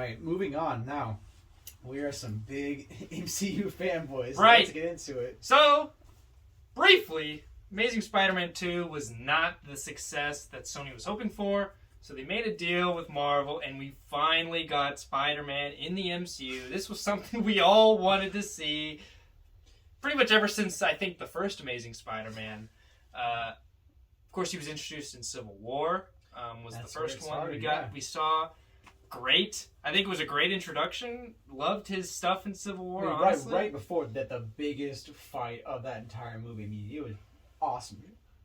Right, moving on now. We are some big MCU fanboys. Right. Let's get into it. So, briefly, Amazing Spider-Man 2 was not the success that Sony was hoping for. So they made a deal with Marvel, and we finally got Spider-Man in the MCU. This was something we all wanted to see pretty much ever since, I think, the first Amazing Spider-Man. Of course, he was introduced in Civil War. Was That's the first where it one we started, got. yeah. We saw. Great. I think it was a great introduction. Loved his stuff in Civil War, I mean, honestly. right before that, the biggest fight of that entire movie. I mean, it was awesome.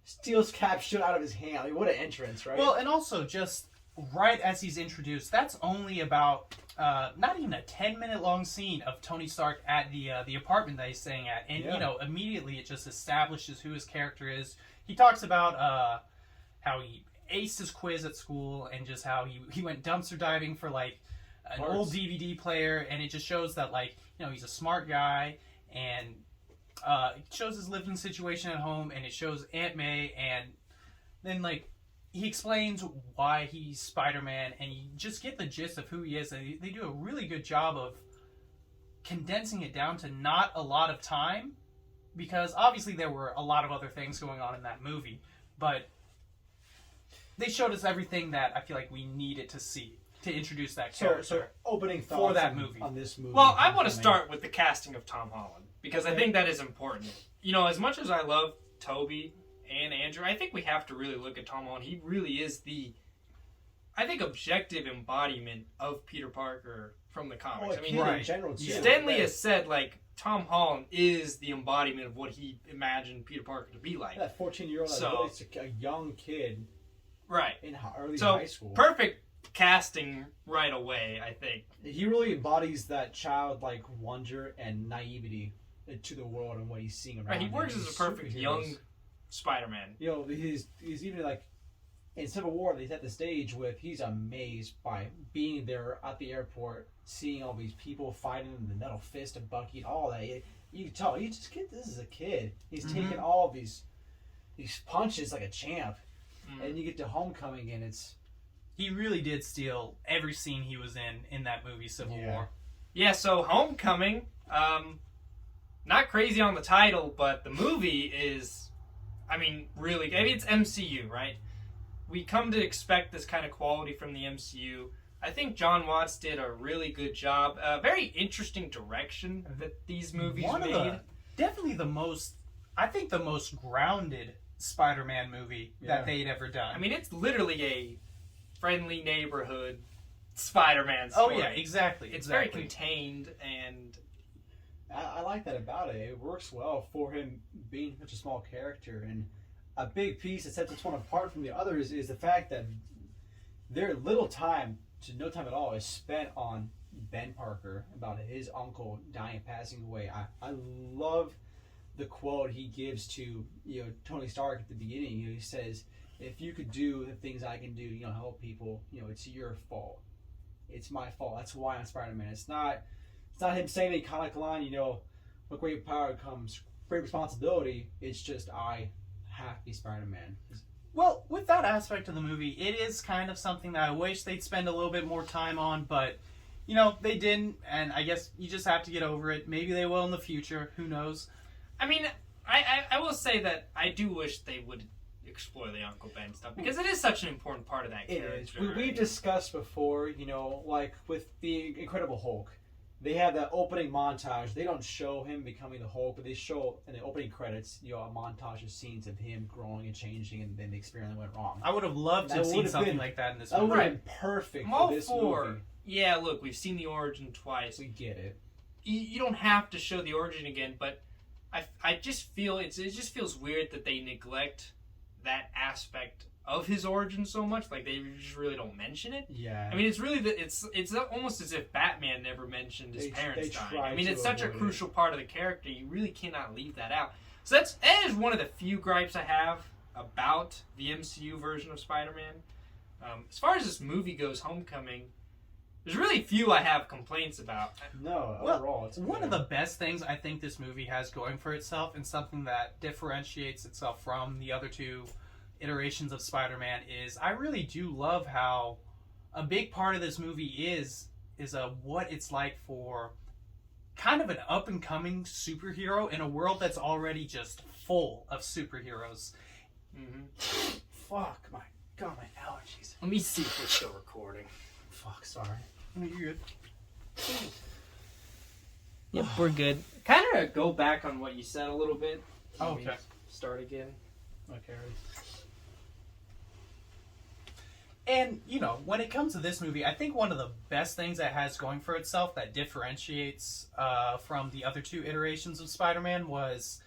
Steals cap shit out of his hand. I mean, what an entrance, right? Well, and also just right as he's introduced, that's only about not even a 10-minute long scene of Tony Stark at the apartment that he's staying at, and immediately it just establishes who his character is. He talks about how he aced his quiz at school and just how he went dumpster diving for like an old DVD player, and it just shows that he's a smart guy, and it shows his living situation at home, and it shows Aunt May, and then he explains why he's Spider-Man, and you just get the gist of who he is, and they do a really good job of condensing it down to not a lot of time, because obviously there were a lot of other things going on in that movie, but they showed us everything that I feel like we needed to see to introduce that character. So opening thoughts for that movie. on this movie. Well, I want to start with the casting of Tom Holland, because I think that is important. As much as I love Toby and Andrew, I think we have to really look at Tom Holland. He really is the, I think, objective embodiment of Peter Parker from the comics. In general, too. Stanley has said, Tom Holland is the embodiment of what he imagined Peter Parker to be like. That 14-year-old, it's a young kid. Right. In early high school. Perfect casting right away, I think. He really embodies that childlike wonder and naivety to the world and what he's seeing around him. He works as a perfect young Spider-Man. He's even in Civil War, he's at the stage with he's amazed by being there at the airport, seeing all these people fighting the metal fist of Bucky and all that. You can tell this is a kid. He's taking all these punches like a champ. And you get to Homecoming, and he really did steal every scene he was in that movie, Civil War. Yeah, so Homecoming, not crazy on the title, but the movie is, really, it's MCU, right? We come to expect this kind of quality from the MCU. I think John Watts did a really good job. A very interesting direction that these movies made. Definitely the most grounded Spider-Man movie that they'd ever done. It's literally a friendly neighborhood Spider-Man story. Oh yeah, exactly. It's very contained, and I like that about it. It works well for him being such a small character, and a big piece that sets this one apart from the others is the fact that very little time to no time at all is spent on Ben Parker about his uncle dying and passing away. I love the quote he gives to Tony Stark at the beginning. He says, "If you could do the things I can do, help people, it's your fault. It's my fault. That's why I'm Spider-Man." It's not him saying a iconic line, with great power comes great responsibility. It's just I have to be Spider-Man. Well, with that aspect of the movie, it is kind of something that I wish they'd spend a little bit more time on, but they didn't, and I guess you just have to get over it. Maybe they will in the future. Who knows? I will say that I do wish they would explore the Uncle Ben stuff, because it is such an important part of that character. It is. We've discussed before, with the Incredible Hulk, they have that opening montage. They don't show him becoming the Hulk, but they show in the opening credits, a montage of scenes of him growing and changing, and then the experiment went wrong. I would have loved to have seen something like that in this movie. That would have been perfect for this movie. Yeah, look, we've seen the origin twice. We get it. You don't have to show the origin again, but I just feel it just feels weird that they neglect that aspect of his origin so much. They just really don't mention it. Yeah. It's really it's almost as if Batman never mentioned his parents dying. It's such a crucial part of the character. You really cannot leave that out. So that is one of the few gripes I have about the MCU version of Spider-Man. As far as this movie goes, Homecoming, there's really few I have complaints about. No, overall, it's one of the best things I think this movie has going for itself, and something that differentiates itself from the other two iterations of Spider-Man, is I really do love how a big part of this movie is what it's like for kind of an up and coming superhero in a world that's already just full of superheroes. Mm-hmm. Fuck, my God, my allergies. Let me see if we're still recording. Fuck, sorry. You're good. Yep, we're good. Kind of go back on what you said a little bit. Oh, Maybe okay. Start again. Okay. And, you know, when it comes to this movie, I think one of the best things that has going for itself that differentiates from the other two iterations of Spider-Man was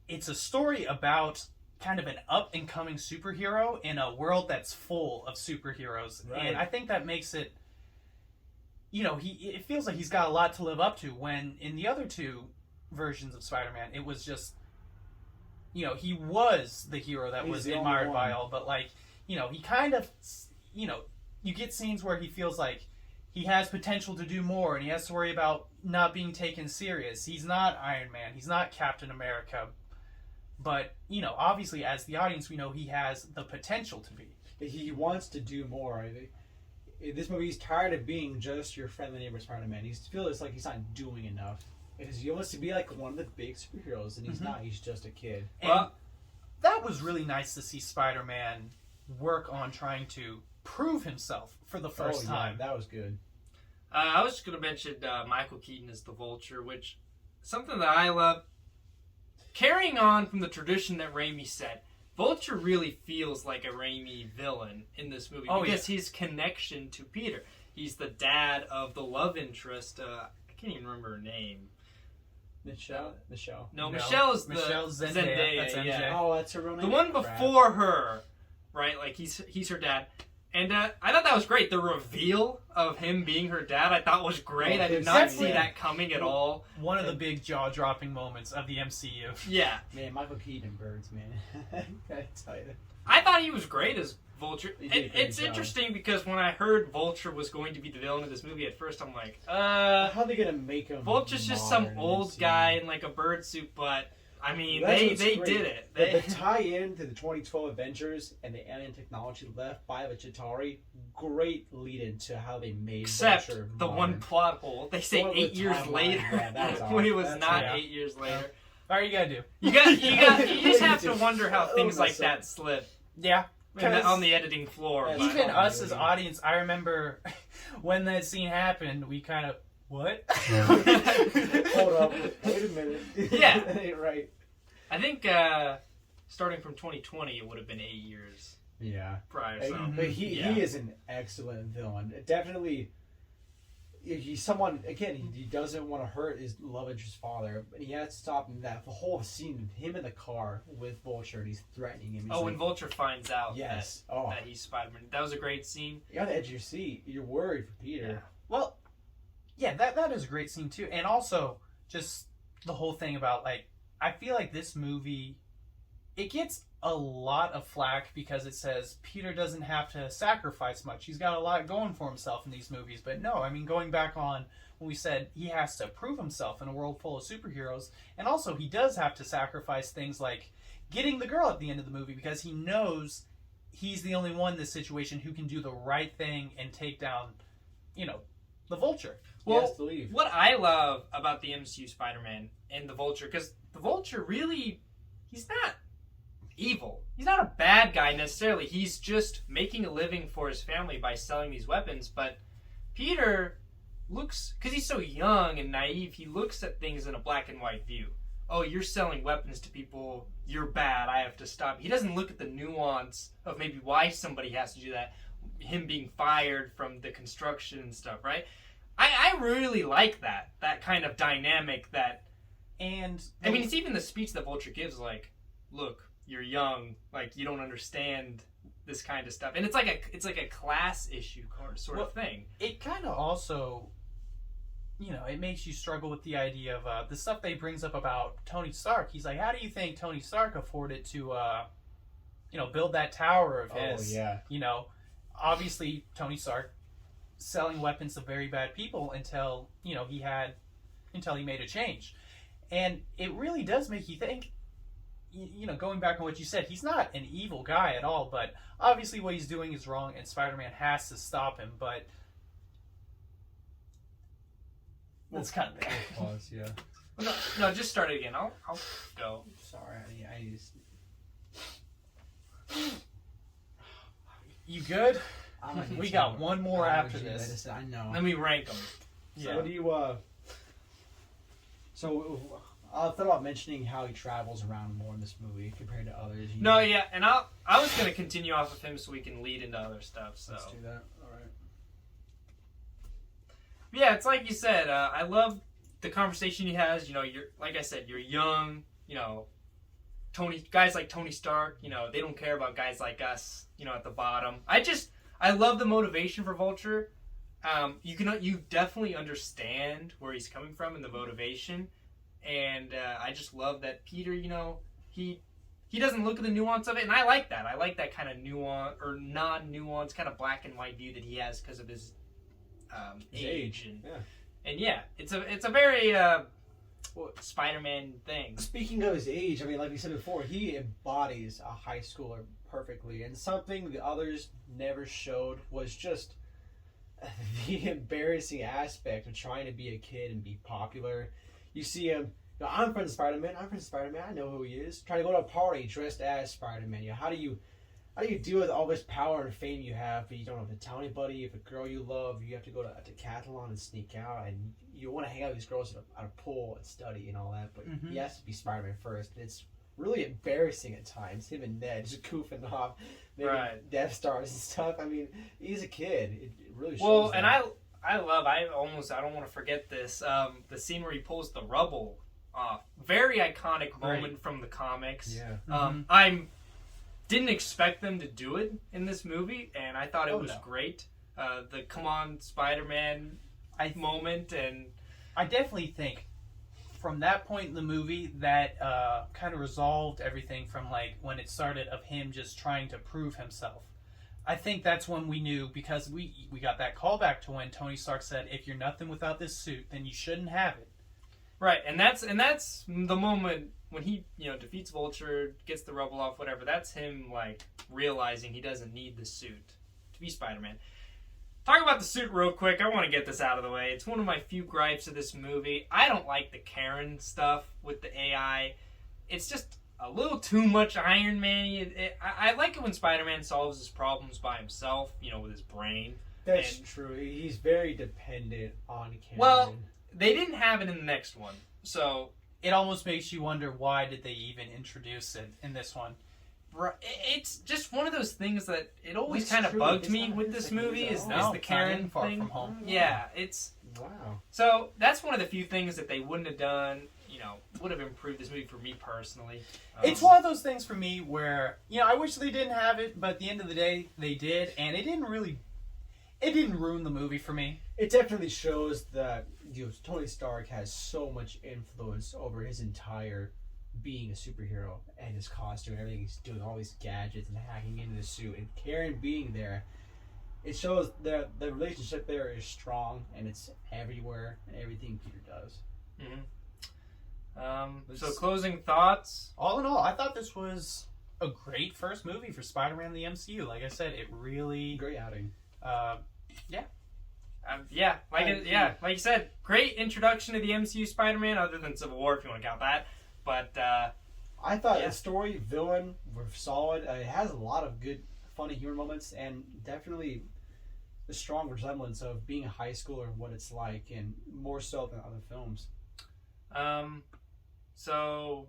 it's a story about kind of an up-and-coming superhero in a world that's full of superheroes. Right. And I think that makes it, you know, it feels like he's got a lot to live up to, when in the other two versions of Spider-Man, it was just, you know, he was the hero that He's was the only admired by one. all, but, like, you know, he kind of, you know, you get scenes where he feels like he has potential to do more, and he has to worry about not being taken serious. He's not Iron Man. He's not Captain America. But, you know, obviously, as the audience, we know he has the potential to be. He wants to do more. In this movie, he's tired of being just your friendly neighbor Spider-Man. He feels like he's not doing enough. Because he wants to be like one of the big superheroes, and he's not. He's just a kid. And Well, that was really nice to see Spider-Man work on trying to prove himself for the first time. Yeah, that was good. I was just going to mention Michael Keaton as the Vulture, which something that I love. Carrying on from the tradition that Raimi set, Vulture really feels like a Raimi villain in this movie because his connection to Peter. He's the dad of the love interest. I can't even remember her name. Michelle? No, Michelle's the Michelle's Zendaya. Zendaya. That's MJ. Yeah. Oh, that's her real name? The one Crap. before her, right? Like he's her dad. And I thought that was great. The reveal of him being her dad, I thought was great. Oh, I did not definitely. see that coming at all. One of the big jaw-dropping moments of the MCU. Yeah. Man, Michael Keaton birds, man. I tell you. I thought he was great as Vulture. He did a great It's job. interesting because when I heard Vulture was going to be the villain of this movie, at first I'm like, How are they gonna make him? Vulture's just some modern old and guy in like a bird suit, but I mean, That's they what's did great. it. The tie-in to the 2012 Avengers and the alien technology left by the Chitauri, great lead-in to how they made Except Vulture the modern. one plot hole. They say Well, the 8 years timeline, later yeah, that's when it off. was That's not off. 8 years later. All right, you gotta do. You just have to wonder how Oh, things like that's that slip Yeah. on the editing floor. That's but- Even fine, us as really. audience, I remember when that scene happened, we kind of, what? Hold up, wait a minute. Yeah. That ain't right. I think starting from 2020, it would have been 8 years Yeah. prior. Hey, So. But he Yeah. is an excellent villain. Definitely, he's someone, again, he doesn't want to hurt his love interest's father, but he has to stop him. That the whole scene, him in the car with Vulture, and he's threatening him. He's Oh, like, when Vulture finds out yes. Oh, that he's Spider-Man. That was a great scene. you're on the edge of your seat. You're worried for Peter. Well, yeah, that is a great scene too. And also, just the whole thing about, like, I feel like this movie, it gets a lot of flack because it says Peter doesn't have to sacrifice much. He's got a lot going for himself in these movies. But no, I mean, going back on when we said he has to prove himself in a world full of superheroes, and also he does have to sacrifice things like getting the girl at the end of the movie because he knows he's the only one in this situation who can do the right thing and take down, you know, the Vulture. He Well, has to leave. what I love about the MCU Spider-Man and the Vulture, because the Vulture really, he's not evil. He's not a bad guy necessarily. He's just making a living for his family by selling these weapons. But Peter looks, because he's so young and naive, he looks at things in a black and white view. Oh, you're selling weapons to people. You're bad. I have to stop. He doesn't look at the nuance of maybe why somebody has to do that. Him being fired from the construction and stuff, right? I really like that kind of dynamic. That, And I mean, it's even the speech that Vulture gives, like, look, you're young, like, you don't understand this kind of stuff, and it's like a class issue sort of thing. it kind of also, you know, it makes you struggle with the idea of the stuff they brings up about Tony Stark. He's like, how do you think Tony Stark afforded to, you know, build that tower of his? Oh, yeah. You know, obviously Tony Stark selling weapons to very bad people until he made a change, and it really does make you think. You know, going back on what you said, he's not an evil guy at all, but obviously what he's doing is wrong, and Spider-Man has to stop him. But Let's cut there. Pause, yeah. No, just start it again. I'll go. Sorry, I used. You good? I'm gonna We need got some- one more I after usually- this. I know. Let me rank them. So what do you So I thought about mentioning how he travels around more in this movie compared to others. No, yeah, and I was gonna continue off of him so we can lead into other stuff. So Let's do that. All right. yeah, it's like you said. I love the conversation he has. You know, you're like I said, you're young. You know, guys like Tony Stark. You know, they don't care about guys like us. You know, at the bottom. I love the motivation for Vulture. You definitely understand where he's coming from and the motivation, and I just love that Peter. You know, he doesn't look at the nuance of it, and I like that. I like that kind of nuance or non-nuance, kind of black and white view that he has because of his age. And yeah, it's a very Spider-Man thing. Speaking of his age, I mean, like we said before, he embodies a high schooler perfectly, and something the others never showed was just the embarrassing aspect of trying to be a kid and be popular. You see him, you know, I'm friends with Spider-Man, I know who he is. Trying to go to a party dressed as Spider-Man. You know, how do you deal with all this power and fame you have, but you don't have to tell anybody? If a girl you love, you have to go to a decathlon and sneak out, and you want to hang out with these girls at a pool and study and all that, but he has to be Spider-Man first. It's really embarrassing at times. Him and Ned just goofing off, making Death Stars and stuff. I mean, he's a kid. It really shows. Well, that. and I don't want to forget this. The scene where he pulls the rubble off. Very iconic moment from the comics. Yeah. I didn't expect them to do it in this movie, and I thought it was great. The "Come on, Spider-Man" moment, and I definitely think from that point in the movie that kind of resolved everything from like when it started of him just trying to prove himself. I think that's when we knew, because we got that callback to when Tony Stark said, "If you're nothing without this suit, then you shouldn't have it." Right, and that's the moment when he, you know, defeats Vulture, gets the rubble off, whatever. That's him like realizing he doesn't need the suit to be Spider-Man. Talk about the suit real quick. I want to get this out of the way. It's one of my few gripes of this movie. I don't like the Karen stuff with the AI. It's just a little too much Iron Man. I like it when Spider-Man solves his problems by himself, you know, with his brain. That's true. He's very dependent on Karen. Well, they didn't have it in the next one, so it almost makes you wonder, why did they even introduce it in this one? it's just one of those things that it always It's kind of true. bugged It's me not- with it's this like movie it's is all- the Karen Far thing. From Home. Yeah, it's wow. so that's one of the few things that they wouldn't have done. You know, would have improved this movie for me personally. It's one of those things for me where, you know, I wish they didn't have it, but at the end of the day, they did, and it didn't ruin the movie for me. It definitely shows that, you know, Tony Stark has so much influence over his entire being a superhero and his costume and everything. He's doing all these gadgets and hacking into the suit, and Karen being there, it shows that the relationship there is strong, and it's everywhere and everything Peter does. So closing thoughts. All in all, I thought this was a great first movie for Spider-Man in the MCU. Like I said, it really, Great outing. Like you said, great introduction to the MCU Spider-Man, other than Civil War, if you want to count that. But I thought the story, villain were solid. It has a lot of good, funny humor moments, and definitely the strong resemblance of being a high schooler and what it's like, and more so than other films. So